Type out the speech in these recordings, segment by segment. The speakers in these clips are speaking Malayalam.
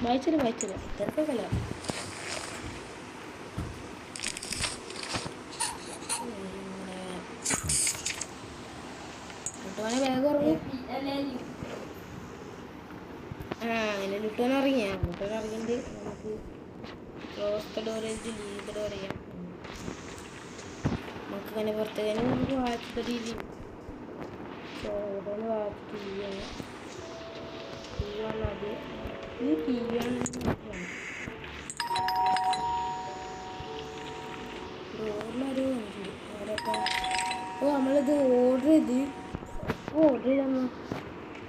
വായിച്ചില്ല തിരക്കൊക്കെയല്ല. ലുട്ടോനെ വേഗം ഇറങ്ങി. അങ്ങനെ ലുട്ടോൻ ഇറങ്ങിയിട്ട് നമുക്ക് close the door leave the door ചെയ്യാം. നമുക്ക് ഇങ്ങനെ പുറത്തേക്ക് നമുക്ക് വാച്ച് രീതി വാച്ച് ടി വിയാണ്. ടി വി ആണ് അത്. ഈ ടി വി ആണ് ഡോറിനൊരു അവരൊക്കെ. അപ്പോൾ നമ്മളിത് ഓർഡർ ചെയ്തമ്മ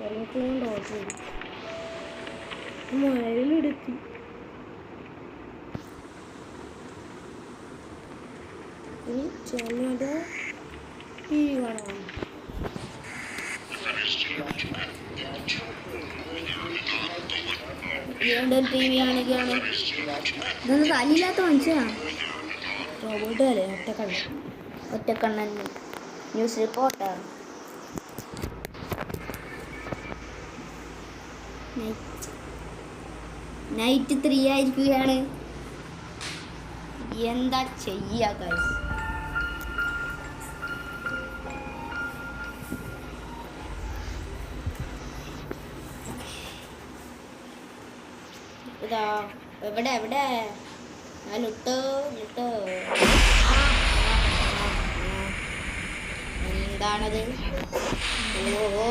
ഇറങ്ങിക്കൊണ്ട് ഓർഡർ ചെയ്തു. മഴയിലെടുത്തി ഇനി ചെന്നത് ടി വി കാണാം. ടി വി ആണെങ്കിലാണ് ഇതൊന്നും കാലില്ലാത്ത മനുഷ്യനാണ്. റോബോട്ട് അല്ലേ? ഒറ്റക്കണ്ണൻ ന്യൂസ് റിപ്പോർട്ടർ. നൈറ്റ് 3 ആയിരിക്കുകയാണ്. എന്താ ചെയ്യാ ഗൈസ്? ഇതാ എവിടെ ലുട്ടോ എന്താണത്? ഓ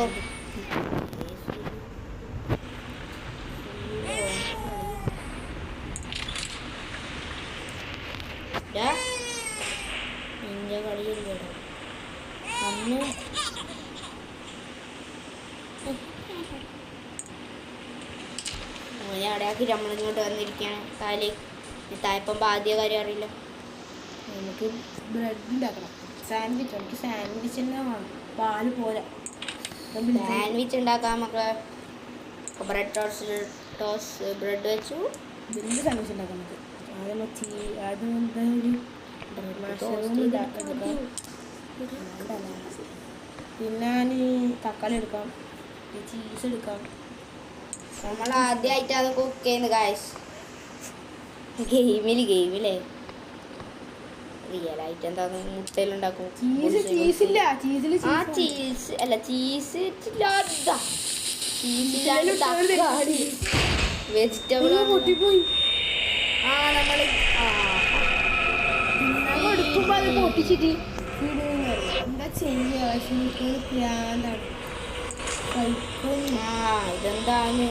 നിന്റെ കളിയില്ലേ അന്ന് മോനെ അവിടെയാക്കി നമ്മളിങ്ങോട്ട് വന്നിരിക്കുകയാണ്. തായപ്പം ആദ്യ കാര്യം അറിയില്ല. നമുക്ക് ബ്രെഡ് ഉണ്ടാക്കണം. സാൻഡ്വിച്ച് എനിക്ക് സാൻഡ്വിച്ച് തന്നെ വേണം. പാല് പോരാ. സാൻഡ്വിച്ച് ഉണ്ടാക്കാൻ മക്കളെ ബ്രെഡ് ബ്രെഡ് വെച്ചു വലിയ സാൻഡ്വിച്ച് ഉണ്ടാക്കാം നമുക്ക്. ആദ്യം എന്താ പിന്നെ തക്കാളി എടുക്കാം, ചീസ് എടുക്കാം. നമ്മൾ ആദ്യമായിട്ട് അത് കുക്ക് ചെയ്യുന്നത് ഗൈസ്. ഗെയിമിലേ റിയൽ ആയിട്ട് എന്താ മുട്ടയിലുണ്ടാക്കും. ചീസ് അല്ല ചീസ് വെജിറ്റബിൾ പൊട്ടിപ്പോയി. നമ്മള് എടുക്കുമ്പോ അത് പൊട്ടിച്ചിട്ട് എന്താ ചെയ്യാ? പ്രാന്താണ്. ഇതെന്താണ്